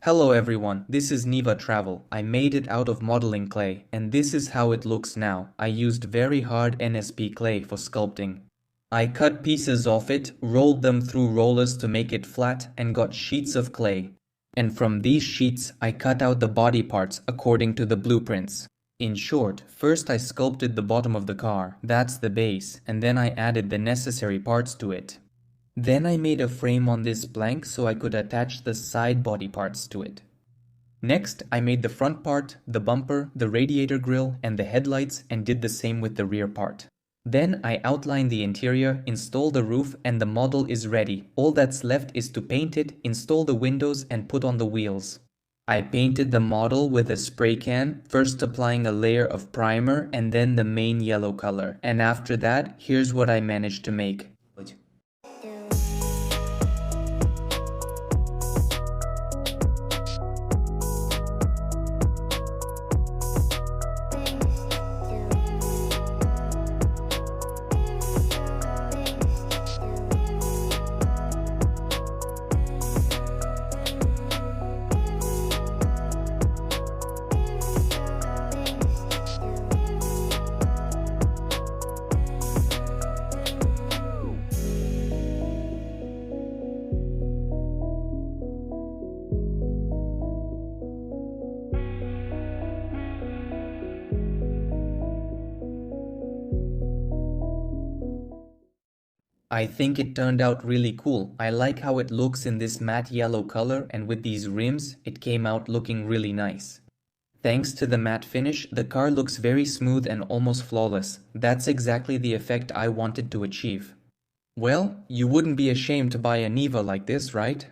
Hello everyone, this is Niva Travel. I made it out of modeling clay, and this is how it looks now. I used very hard NSP clay for sculpting. I cut pieces off it, rolled them through rollers to make it flat, and got sheets of clay. And from these sheets, I cut out the body parts according to the blueprints. In short, first I sculpted the bottom of the car, that's the base, and then I added the necessary parts to it. Then I made a frame on this plank so I could attach the side body parts to it. Next, I made the front part, the bumper, the radiator grille, and the headlights, and did the same with the rear part. Then I outlined the interior, installed the roof, and the model is ready. All that's left is to paint it, install the windows, and put on the wheels. I painted the model with a spray can, first applying a layer of primer and then the main yellow color. And after that, here's what I managed to make. I think it turned out really cool. I like how it looks in this matte yellow color, and with these rims, it came out looking really nice. Thanks to the matte finish, the car looks very smooth and almost flawless. That's exactly the effect I wanted to achieve. Well, you wouldn't be ashamed to buy a Niva like this, right?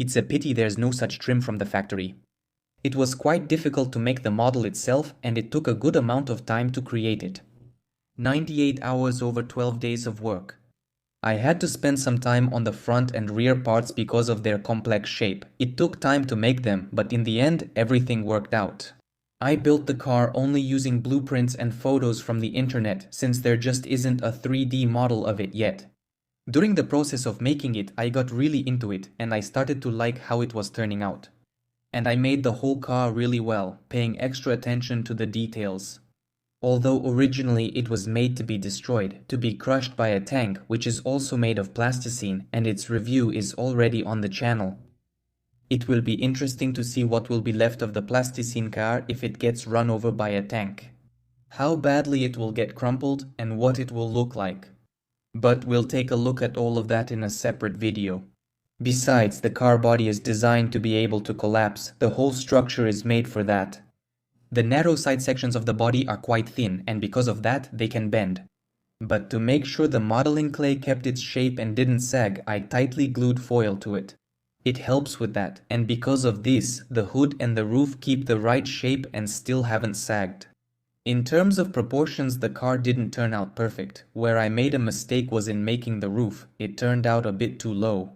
It's a pity there's no such trim from the factory. It was quite difficult to make the model itself, and it took a good amount of time to create it. 98 hours over 12 days of work. I had to spend some time on the front and rear parts because of their complex shape. It took time to make them, but in the end, everything worked out. I built the car only using blueprints and photos from the internet, since there just isn't a 3D model of it yet. During the process of making it, I got really into it, and I started to like how it was turning out. And I made the whole car really well, paying extra attention to the details. Although originally it was made to be destroyed, to be crushed by a tank, which is also made of plasticine, and its review is already on the channel. It will be interesting to see what will be left of the plasticine car if it gets run over by a tank. How badly it will get crumpled and what it will look like. But we'll take a look at all of that in a separate video. Besides, the car body is designed to be able to collapse. The whole structure is made for that. The narrow side sections of the body are quite thin, and because of that, they can bend. But to make sure the modeling clay kept its shape and didn't sag, I tightly glued foil to it. It helps with that, and because of this, the hood and the roof keep the right shape and still haven't sagged. In terms of proportions, the car didn't turn out perfect. Where I made a mistake was in making the roof. It turned out a bit too low.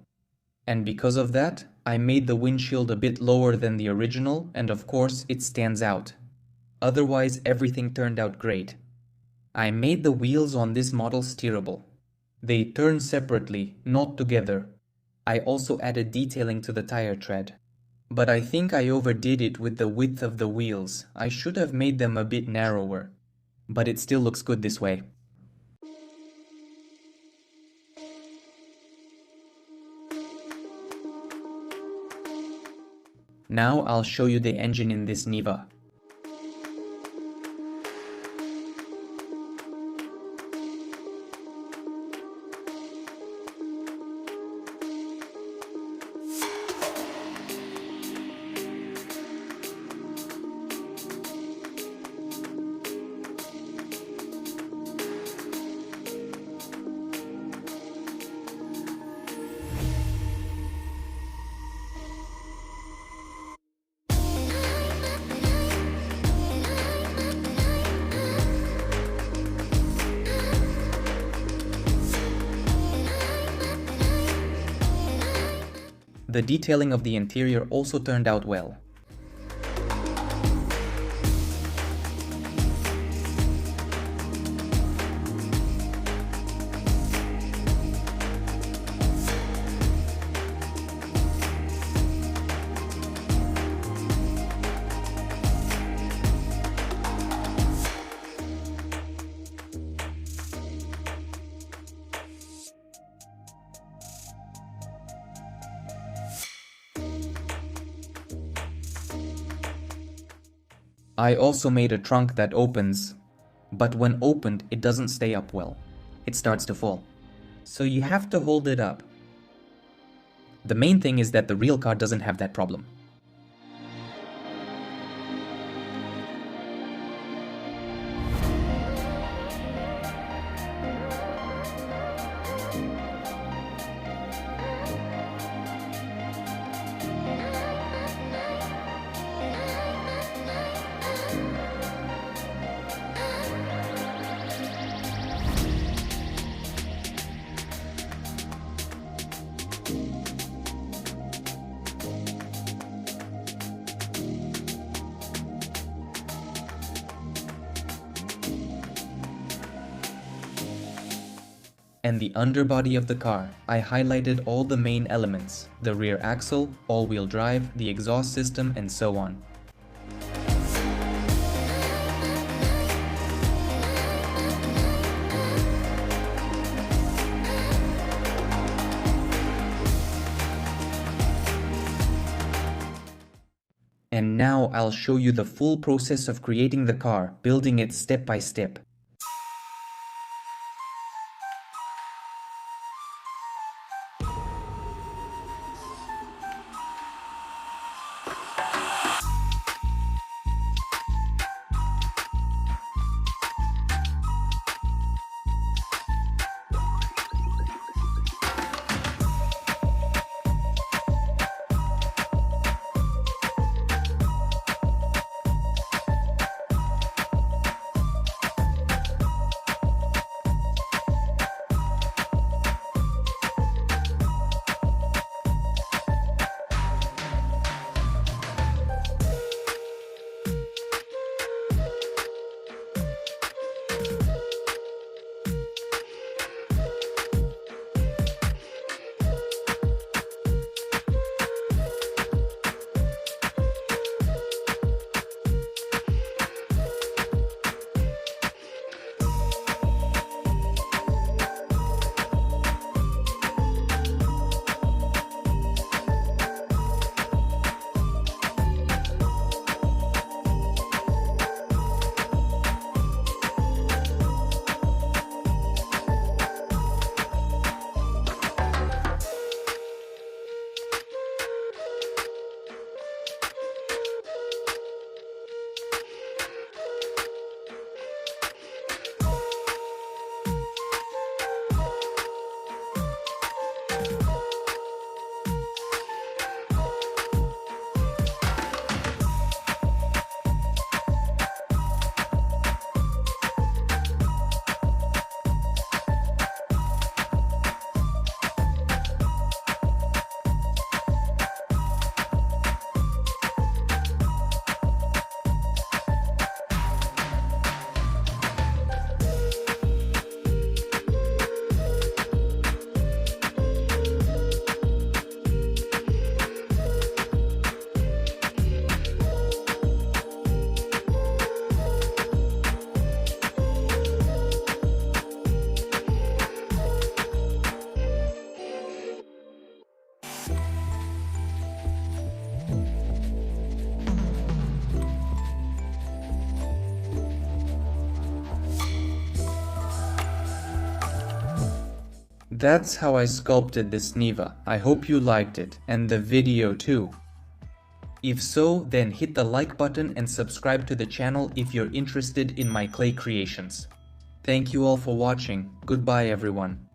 And because of that, I made the windshield a bit lower than the original, and of course, it stands out. Otherwise, everything turned out great. I made the wheels on this model steerable. They turn separately, not together. I also added detailing to the tire tread. But I think I overdid it with the width of the wheels. I should have made them a bit narrower. But it still looks good this way. Now I'll show you the engine in this Niva. The detailing of the interior also turned out well. I also made a trunk that opens, but when opened, it doesn't stay up well. It starts to fall. So you have to hold it up. The main thing is that the real car doesn't have that problem. And the underbody of the car, I highlighted all the main elements, the rear axle, all-wheel drive, the exhaust system, and so on. And now I'll show you the full process of creating the car, building it step by step. That's how I sculpted this Niva. I hope you liked it, and the video too. If so, then hit the like button and subscribe to the channel if you're interested in my clay creations. Thank you all for watching. Goodbye everyone.